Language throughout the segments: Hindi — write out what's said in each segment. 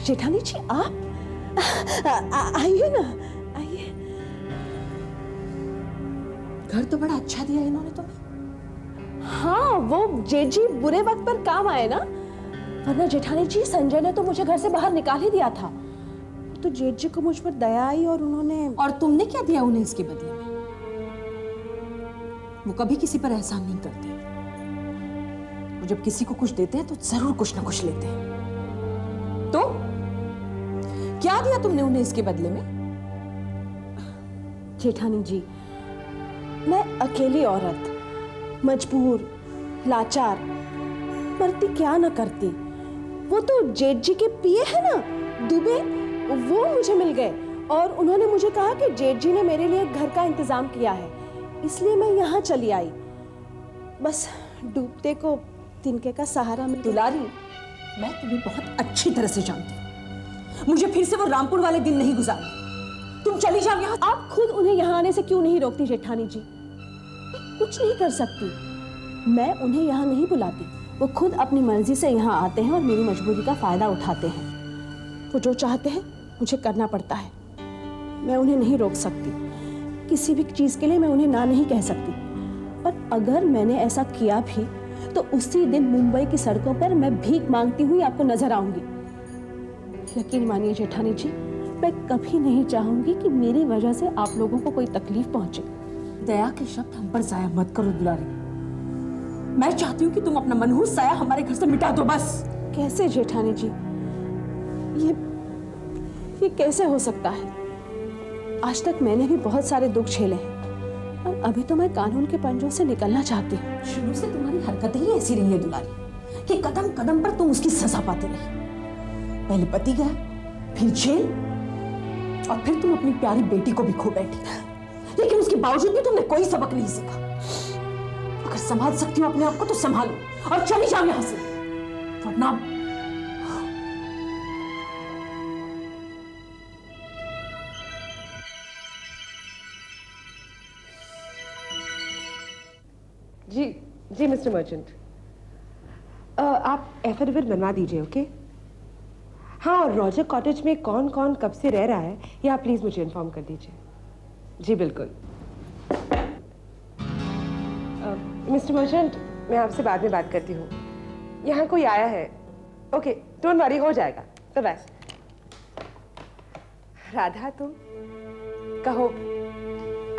जेठानी जी आप आइए ना, आइए। घर तो बड़ा अच्छा दिया इन्होंने तुम्हें। हाँ, वो जेठ जी बुरे वक्त पर काम आए ना, वरना जेठानी जी संजय ने तो मुझे घर से बाहर निकाल ही दिया था। तो जेठ जी को मुझ पर दया आई और उन्होंने। और तुमने क्या दिया उन्हें इसके बदले में? वो कभी किसी पर एहसान नहीं करते। वो जब किसी को कुछ देते हैं तो जरूर कुछ ना कुछ लेते हैं। तो क्या दिया तुमने उन्हें इसके बदले में? जेठानी जी, मैं अकेली औरत, मजबूर, लाचार, मरती क्या न करती। वो तो जेठ जी के पिए हैं ना, दुबे, वो मुझे मिल गए और उन्होंने मुझे कहा कि जेठ जी ने मेरे लिए घर का इंतजाम किया है, इसलिए मैं यहाँ चली आई। बस डूबते को तिनके का सहारा मिल। दुलारी, मैं तुम्हें बहुत अच्छी तरह से जानती हूँ। मुझे फिर से वो रामपुर वाले दिन नहीं गुजारने। तुम चली जाओ यहाँ। आप खुद उन्हें यहाँ आने से क्यों नहीं रोकती जेठानी जी? मैं कुछ नहीं कर सकती, मैं उन्हें यहाँ नहीं बुलाती, वो खुद अपनी मर्जी से यहाँ आते हैं और मेरी मजबूरी का फायदा उठाते हैं। वो जो चाहते हैं मुझे करना पड़ता है, मैं उन्हें नहीं रोक सकती। किसी भी चीज़ के लिए मैं उन्हें ना नहीं कह सकती। और अगर मैंने ऐसा किया भी तो उसी दिन मुंबई की सड़कों पर मैं भीख मांगती हुई आपको नजर आऊंगी। यकीन मानिए जेठानी जी, मैं कभी नहीं चाहूंगी कि मेरी वजह से आप लोगों को कोई तकलीफ पहुंचे। दया के शब्द हम पर जाया मत करो दुलारी। मैं चाहती हूँ कि तुम अपना मनहूस साया हमारे घर से मिटा दो बस। कैसे जेठानी जी? ये कैसे हो सकता है? आज तक मैंने भी बहुत सारे दुख झेले हैं और अभी तो मैं कानून के पंजों से निकलना चाहती हूँ। शुरू से तुम्हारी हरकतें ही ऐसी रही है दुलारी कि कदम कदम पर तुम उसकी सजा पाती रही। पहले पति गया, फिर जेल, और फिर तुम अपनी प्यारी बेटी को भी खो बैठी। लेकिन उसके बावजूद भी तुमने कोई सबक नहीं सीखा। अगर संभाल सकती हो अपने आप को तो संभालो और चली जाओ यहां से, वरना। जी जी मिस्टर मर्चेंट, आप एफिडेविट बनवा दीजिए, ओके? हाँ, और रॉजर कॉटेज में कौन कौन कब से रह रहा है ये आप प्लीज मुझे इन्फॉर्म कर दीजिए। जी बिल्कुल। मिस्टर मर्चेंट, मैं आपसे बाद में बात करती हूँ, यहाँ कोई आया है। ओके, डोंट वरी, हो जाएगा। Bye bye. राधा, तुम कहो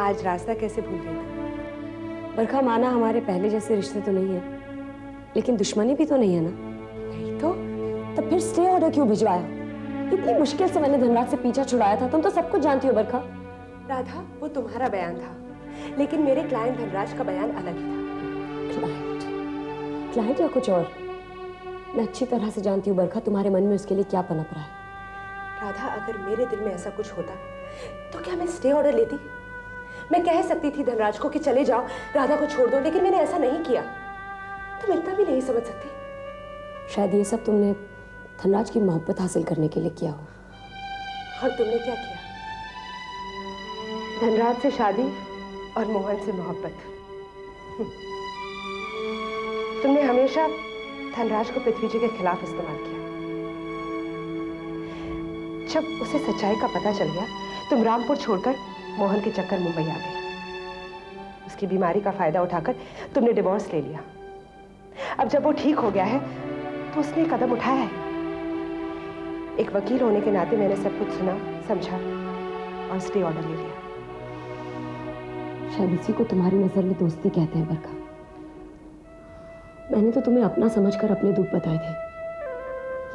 आज रास्ता कैसे भूल गई? बरखा, माना हमारे पहले जैसे रिश्ते तो नहीं है, लेकिन दुश्मनी भी तो नहीं है ना? नहीं तो फिर स्टे ऑर्डर क्यों भिजवाया? इतनी मुश्किल से मैंने धनराज से पीछा छुड़ाया था। तुम तो सब कुछ जानती हो बरखा। राधा, वो तुम्हारा बयान था, लेकिन मेरे क्लाइंट धनराज का बयान अलग ही था। क्लाइंट या कुछ और? मैं अच्छी तरह से जानती हूँ बरखा, तुम्हारे मन में उसके लिए क्या पनप रहा है। राधा, अगर मेरे दिल में ऐसा कुछ होता तो क्या मैं स्टे ऑर्डर लेती? मैं कह सकती थी धनराज को कि चले जाओ, राधा को छोड़ दो, लेकिन मैंने ऐसा नहीं किया। तुम इतना भी नहीं समझ सकती? शायद ये सब तुमने धनराज की मोहब्बत हासिल करने के लिए किया हो। और तुमने क्या किया? धनराज से शादी और मोहन से मोहब्बत। तुमने हमेशा धनराज को पृथ्वी जी के खिलाफ इस्तेमाल किया। जब उसे सच्चाई का पता चल गया, तुम रामपुर छोड़कर मोहन के चक्कर मुंबई आ गई। उसकी बीमारी का फायदा उठाकर तुमने डिवोर्स ले लिया। अब जब वो ठीक हो गया है तो उसने कदम उठाया है। एक वकील होने के नाते मैंने सब कुछ सुना, समझा और स्टे ऑर्डर ले लिया। शायद इसी को तुम्हारी नजर में दोस्ती कहते हैं बरखा। मैंने तो तुम्हें अपना समझकर अपने दुख बताए थे,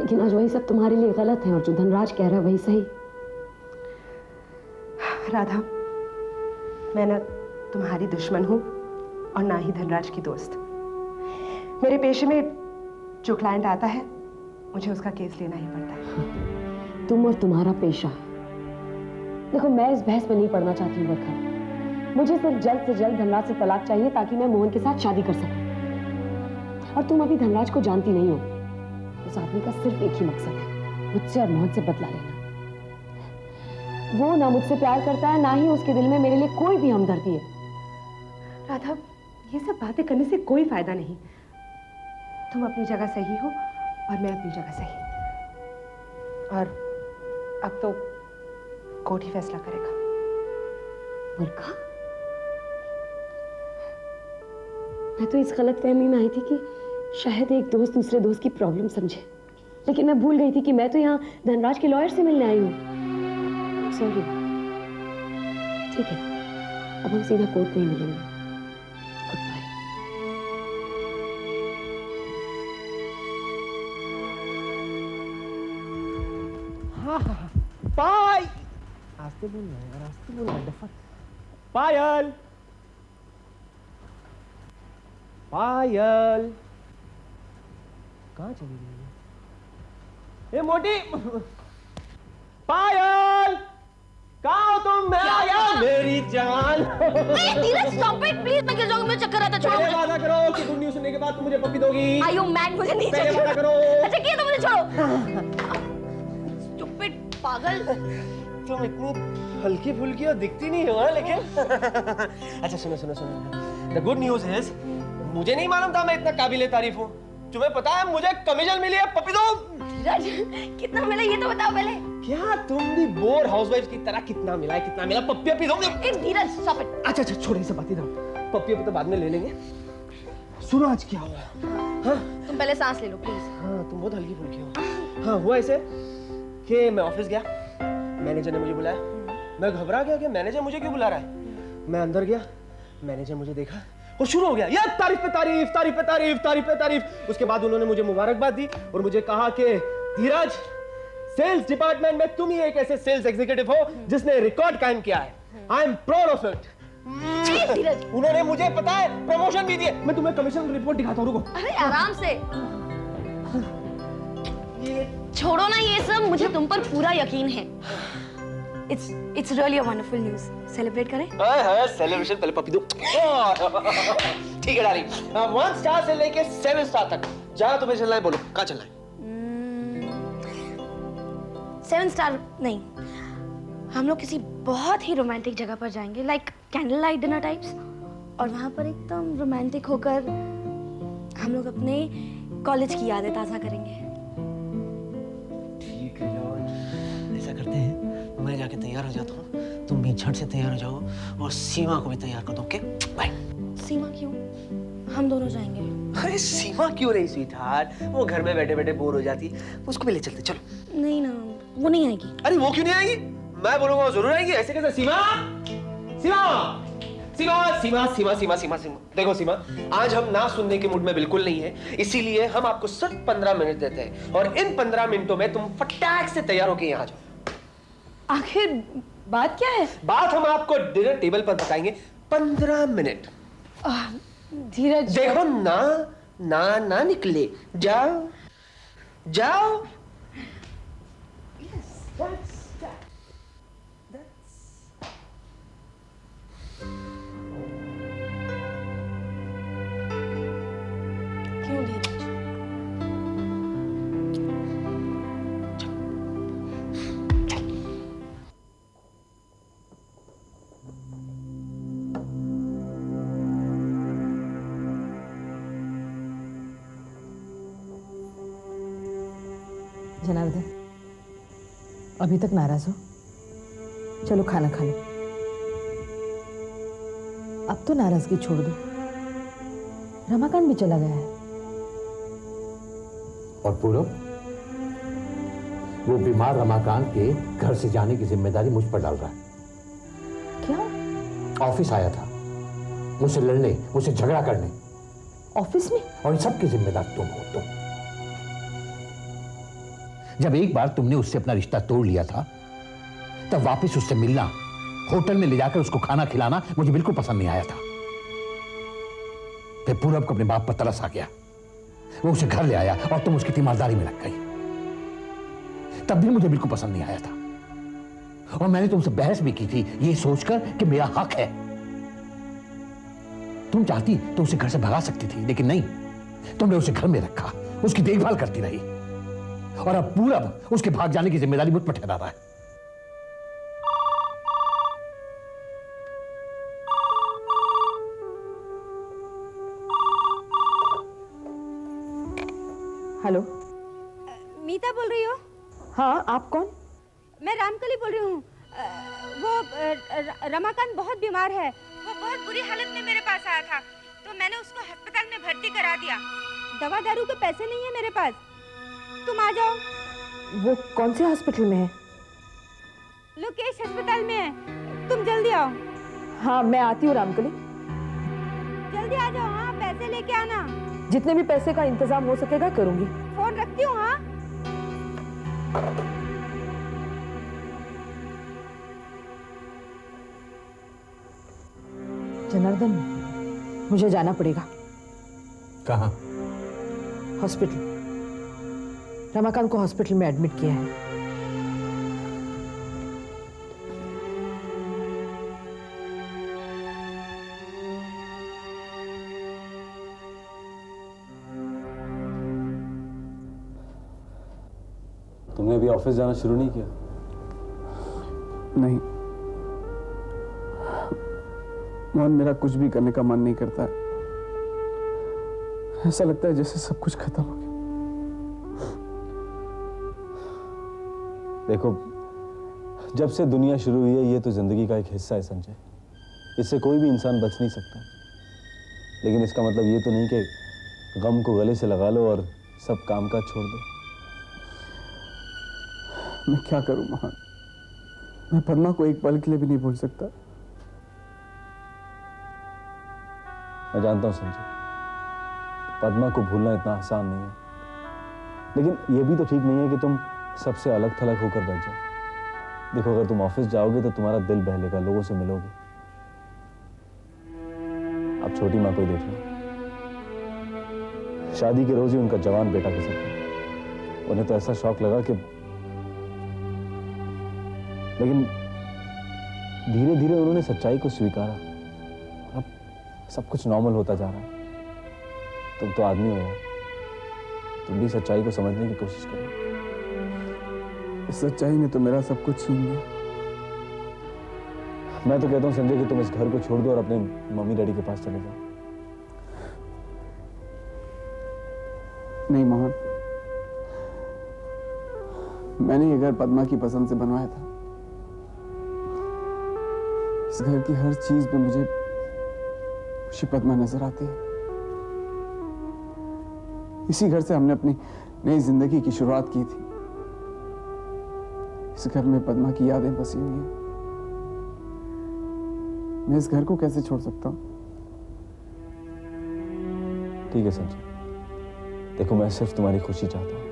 लेकिन आज वही सब तुम्हारे लिए गलत है और जो धनराज कह रहा है वही सही। राधा, मैं ना तुम्हारी दुश्मन हूं और ना ही धनराज की दोस्त। मेरे पेशे में जो क्लाइंट आता है मुझे उसका केस लेना ही पड़ता है। तुम और तुम्हारा पेशा। देखो, मैं इस बहस में नहीं पड़ना चाहती हूँ बरखा। मुझे सिर्फ जल्द से जल्द धनराज से तलाक चाहिए ताकि मैं मोहन के साथ शादी कर सकूं। और तुम अभी धनराज को जानती नहीं हो। उस आदमी का सिर्फ एक ही मकसद है, मुझसे और मोहन से बदला लेना। वो ना मुझसे प्यार करता है, ना ही उसके दिल में मेरे लिए कोई भी हमदर्दी है। राधा, ये सब बातें करने से कोई फायदा नहीं। तुम अपनी जगह सही हो और मैं अपनी जगह सही। और अब तो कोर्ट ही फैसला करेगा। बरखा, मैं तो इस गलतफहमी में आई थी कि शायद एक दोस्त दूसरे दोस्त की प्रॉब्लम समझे, लेकिन मैं भूल गई थी कि मैं तो यहाँ धनराज के लॉयर से मिलने आई हूँ। सॉरी। ठीक है, अब हम सीधा कोर्ट में ही मिलेंगे। Good bye. पाय आस्ते बोल रहा है यार, आस्ते बोल रहा है दफा। पायल, पायल कहाँ चली गई है? ए मोटी पायल, कहाँ हो तुम? मैं आ गया मेरी जान। धीरज स्टॉप इट प्लीज, मैं गिर जाऊंगी, मुझे चक्कर आता है। छोड़ो पहले वादा करो कि गुड न्यूज़ सुनने के बाद तुम मुझे पप्पी दोगी। आई यू मैन, मुझे नहीं पहले चाहिए। वादा करो। अच्छा किया तो मुझे छोड़ो। स्टूपिड पागल। तुम इतनी हल्की फुल्की और दिखती नहीं हो लेकिन। अच्छा सुनो सुनो सुनो, द गुड न्यूज़ इज मुझे नहीं मालूम था मैं इतना काबिले तारीफ हूँ। तुम्हें पता है मुझे कमीशन मिली है, पप्पी दो। धीरज कितना मिला ये तो बताओ पहले। क्या तुम भी बोर हाउसवाइफ की तरह कितना मिला है, कितना मिला? पप्पी दोगे? ए धीरज स्टॉप इट। अच्छा अच्छा छोड़ो ये सब बातें, पप्पी तो बाद में ले लेंगे। सुनो आज क्या हुआ? हाँ तुम पहले सांस ले लो प्लीज। हाँ तुम बहुत हल्की फुल्की हो। हाँ हुआ ऐसे कि मैं ऑफिस गया, मैनेजर ने मुझे बुलाया। मैं घबरा गया कि मैनेजर मुझे क्यों बुला रहा है। मैं अंदर गया, मैनेजर मुझे देखा और शुरू हो गया यार तारीफ पे तारीफ, तारीफ पे तारीफ, तारीफ पे तारीफ। उसके बाद उन्होंने मुझे मुबारकबाद दी और मुझे कहा कि धीरज, सेल्स डिपार्टमेंट में तुम ही एक ऐसे सेल्स एग्जीक्यूटिव हो जिसने रिकॉर्ड कायम किया है। I am proud of it. Dheeraj उन्होंने मुझे पता है प्रमोशन भी दिए। मैं तुम्हें कमीशन रिपोर्ट दिखाता हूँ, रुको। अरे आराम से। छोड़ो ना ये सब, मुझे तुम पर पूरा यकीन है। It's really a wonderful news. Celebrate करें? हाँ सेलिब्रेशन पहले पप्पी दो। ठीक है डार्लिंग, 1 स्टार से लेके 7 स्टार तक जहाँ तुम्हें चलना है बोलो, कहाँ चलना है? 7 स्टार नहीं, हम लोग किसी बहुत ही रोमांटिक जगह पर जाएंगे, like candle light dinner types, और वहां पर एकदम रोमांटिक होकर हम लोग अपने कॉलेज की यादें ताज़ा करेंगे। ठीक है यार, ऐसा करते हैं, मैं जाके तैयार हो जाता हूँ, तुम भी झट से तैयार हो जाओ और सीमा को भी तैयार कर दो। Okay bye. सीमा क्यों? हम दोनों जाएंगे। अरे सीमा क्यों नहीं स्वीटहार्ट, वो घर में बैठे बैठे बोर हो जाती, उसको भी ले चलते। चलो। नहीं ना, वो नहीं आएगी। अरे वो क्यों नहीं आएगी? मैं बोलूंगा वो जरूर आएगी। ऐसे कैसे? सीमा सीमा सीमा सीमा सीमा सीमा सीमा सीमा देखो सीमा, आज हम ना सुनने के मूड में बिल्कुल नहीं है, इसीलिए हम आपको सिर्फ 15 मिनट देते हैं और इन 15 मिनटों में तुम फटाक से तैयार होके यहाँ जाओ। आखिर बात क्या है? बात हम आपको डिनर टेबल पर बताएंगे। 15 मिनट। धीरज देखो ना ना ना निकले, जाओ जाओ। क्यों धीरज? जनार्दन, अभी तक नाराज हो? चलो खाना खा लो। अब तो नाराजगी छोड़ दो, रमाकांत भी चला गया है। और पूरब, वो बीमार रमाकांत के घर से जाने की जिम्मेदारी मुझ पर डाल रहा है। क्या? ऑफिस आया था मुझसे लड़ने, मुझसे झगड़ा करने। ऑफिस में? और इन सब की जिम्मेदार तुम हो। तुम जब एक बार तुमने उससे अपना रिश्ता तोड़ लिया था, तब वापस उससे मिलना, होटल में ले जाकर उसको खाना खिलाना मुझे बिल्कुल पसंद नहीं आया था। फिर पूरब को अपने बाप पर तरस आ गया, वो उसे घर ले आया और तुम उसकी तीमारदारी में लग गई। तब भी मुझे बिल्कुल पसंद नहीं आया था और मैंने तुमसे बहस भी की थी, ये सोचकर कि मेरा हक है। तुम चाहती तो उसे घर से भगा सकती थी, लेकिन नहीं, तुमने उसे घर में रखा, उसकी देखभाल करती रही और अब पूरब उसके भाग जाने की जिम्मेदारी मुझ पर ठहरा रहा है। हेलो, मीता बोल रही हो? हाँ, आप कौन? मैं रामकली बोल रही हूँ। रमाकांत बहुत बीमार है। वो बहुत बुरी हालत में मेरे पास आया था, तो मैंने उसको अस्पताल में भर्ती करा दिया। दवा दारू के पैसे नहीं है मेरे पास, तुम आ जाओ। वो कौन से हॉस्पिटल में है? लोकेश अस्पताल में है, तुम जल्दी आओ। हाँ, मैं आती हूँ रामकली। जल्दी आ जाओ। हाँ, पैसे लेके आना। जितने भी पैसे का इंतजाम हो सकेगा करूंगी। फोन रखती हूँ। हाँ, जनार्दन, मुझे जाना पड़ेगा कहाँ? हॉस्पिटल। रमाकांत को हॉस्पिटल में एडमिट किया है। तुमने अभी ऑफिस जाना शुरू नहीं किया? नहीं मोहन, मेरा कुछ भी करने का मन नहीं करता है। ऐसा लगता है जैसे सब कुछ खत्म हो गया। देखो, जब से दुनिया शुरू हुई है, ये तो जिंदगी का एक हिस्सा है संजय। इससे कोई भी इंसान बच नहीं सकता। लेकिन इसका मतलब ये तो नहीं कि गम को गले से लगा लो और सब काम काज छोड़ दो। मैं क्या करूं मोहन? मैं पद्मा को एक पल के लिए भी नहीं भूल सकता। मैं जानता हूं संजय, पद्मा को भूलना इतना आसान नहीं है, लेकिन ये भी तो ठीक नहीं है कि तुम सबसे अलग थलग होकर बैठ जाओ। देखो, अगर तुम ऑफिस जाओगे तो तुम्हारा दिल बहलेगा, लोगों से मिलोगे। अब छोटी माँ को ही देख लो, शादी के रोज ही उनका जवान बेटा खिसक गया। उन्हें तो ऐसा शौक लगा कि, लेकिन धीरे धीरे उन्होंने सच्चाई को स्वीकारा। अब सब कुछ नॉर्मल होता जा रहा है। तुम तो आदमी हो यार, तुम भी सच्चाई को समझने की कोशिश करो। इस सच्चाई ने तो मेरा सब कुछ छीन लिया। मैं तो कहता हूं संजय कि तुम इस घर को छोड़ दो और अपने मम्मी डैडी के पास चले जाओ। नहीं मोहन, मैंने ये घर पद्मा की पसंद से बनवाया था। इस घर की हर चीज में मुझे पद्मा नजर आती है। इसी घर से हमने अपनी नई जिंदगी की शुरुआत की थी। इस घर में पद्मा की यादें बसी हुई हैं। मैं इस घर को कैसे छोड़ सकता हूं? ठीक है संजय, देखो, मैं सिर्फ तुम्हारी खुशी चाहता हूं।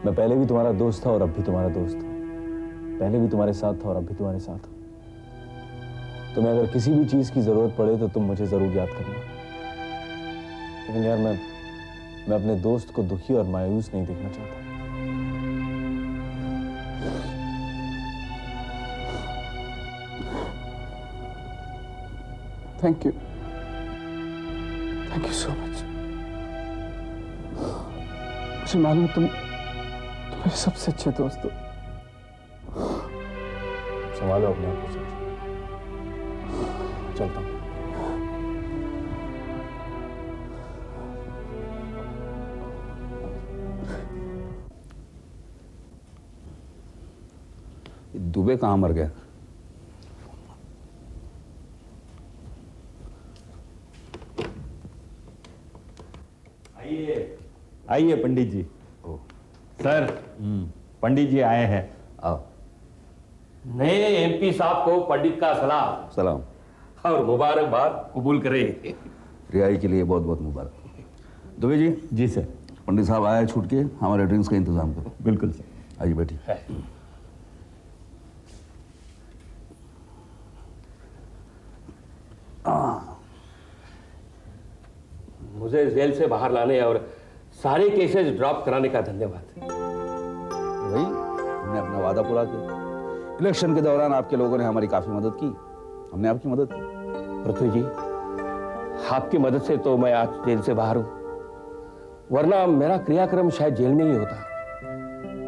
मैं पहले भी तुम्हारा दोस्त था और अब भी तुम्हारा दोस्त हूं। पहले भी तुम्हारे साथ था और अब भी तुम्हारे साथ हूं। तुम्हें अगर किसी भी चीज की जरूरत पड़े तो तुम मुझे जरूर याद करना। लेकिन यार, मैं अपने दोस्त को दुखी और मायूस नहीं देखना चाहता। Thank you so much. मुझे मालूम है तुम मेरे सबसे अच्छे दोस्त हो। संभालो अपने आप को संजय। चलता हूं। दुबे कहाँ मर गया? आइए पंडित जी। सर, पंडित जी आए हैं। आओ। नए एमपी साहब को पंडित का सलाम सलाम। और मुबारकबाद कबूल करें। रिहाई के लिए बहुत बहुत मुबारक। दुबे जी। जी सर। पंडित साहब आए, छूट के हमारे ड्रिंक्स का इंतजाम करो। बिल्कुल सर। आइए बैठिए। मुझे जेल से बाहर लाने और सारे केसेस ड्रॉप कराने का धन्यवाद। भाई, हमने अपना वादा पूरा किया। इलेक्शन के दौरान आपके लोगों ने हमारी काफी मदद की, हमने आपकी मदद की। पृथ्वी जी, आपकी मदद से तो मैं आज जेल से बाहर हूं, वरना मेरा क्रियाक्रम शायद जेल में ही होता।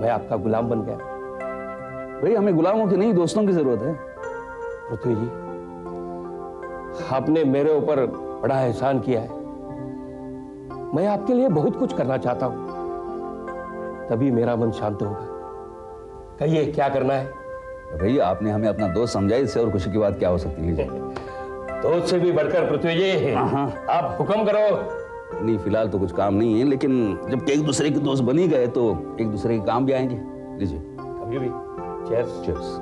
मैं आपका गुलाम बन गया। भाई, हमें गुलामों की नहीं, दोस्तों की जरूरत है। पृथ्वी जी, आपने मेरे ऊपर बड़ा एहसान किया है। मैं आपके लिए बहुत कुछ करना चाहता हूं, तभी मेरा मन शांत होगा। कहिए क्या करना है? भैया आपने हमें अपना दोस्त समझा, इससे और खुशी की बात क्या हो सकती है? दोस्त से भी बढ़कर पृथ्वी जी, आप हुक्म करो। नहीं फिलहाल तो कुछ काम नहीं है, लेकिन जब एक दूसरे के दोस्त बन ही गए तो एक दूसरे के काम भी आएंगे। लीजिए। कभी भी। चीयर्स। चीयर्स।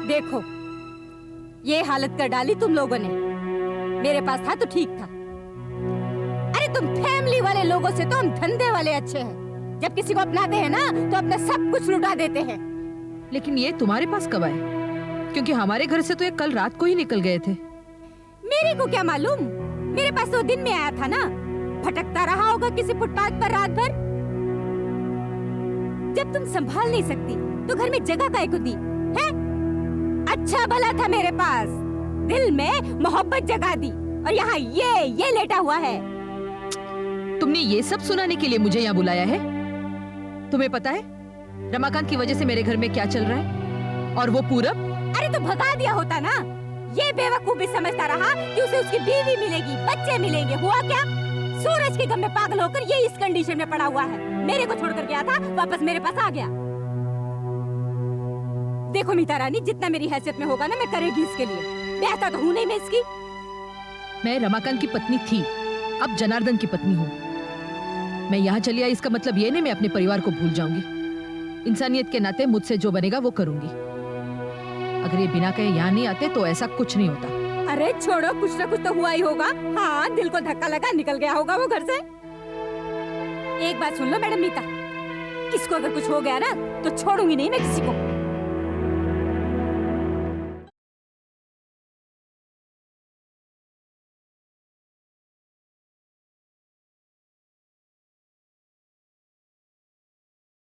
देखो, ये हालत कर डाली तुम लोगों ने। मेरे पास था तो ठीक था। अरे तुम फैमिली वाले लोगों से तो हम धंधे वाले अच्छे हैं। जब किसी को अपनाते हैं ना तो अपना सब कुछ लुटा देते हैं। लेकिन ये तुम्हारे पास कब आए? क्योंकि हमारे घर से तो ये कल रात को ही निकल गए थे। मेरे को क्या मालूम, मेरे पास तो दिन में आया था ना। भटकता रहा होगा किसी फुटपाथ पर रात भर। जब तुम संभाल नहीं सकती तो घर में जगह काहे को दी है? अच्छा भला था मेरे पास, दिल में मोहब्बत जगा दी, और यहाँ ये लेटा हुआ है। तुमने ये सब सुनाने के लिए मुझे यहाँ बुलाया है? तुम्हें पता है रमाकांत की वजह से मेरे घर में क्या चल रहा है? और वो पूरब? अरे तो भगा दिया होता ना। ये बेवकूफ भी समझता रहा कि उसे उसकी बीवी मिलेगी, बच्चे मिलेंगे। हुआ क्या? सूरज के गम में पागल होकर ये इस कंडीशन में पड़ा हुआ है। मेरे को छोड़कर गया था, वापस मेरे पास आ गया। देखो मीता रानी, जितना मेरी हैसियत में होगा ना मैं करेगी इसके लिए। बेहतर तो हूँ नहीं मैं इसकी। मैं रमाकांत की पत्नी थी, अब जनार्दन की पत्नी हूँ। मैं यहाँ चली आई इसका मतलब ये नहीं मैं अपने परिवार को भूल जाऊंगी। इंसानियत के नाते मुझसे जो बनेगा वो करूंगी। अगर ये बिना कहे यहाँ नहीं आते तो ऐसा कुछ नहीं होता। अरे छोड़ो, कुछ ना कुछ तो हुआ ही होगा। हाँ, दिल को धक्का लगा निकल गया होगा वो घर से। एक बात सुन लो मैडम मीता, इसको अगर कुछ हो गया ना तो छोड़ूंगी नहीं मैं किसी को।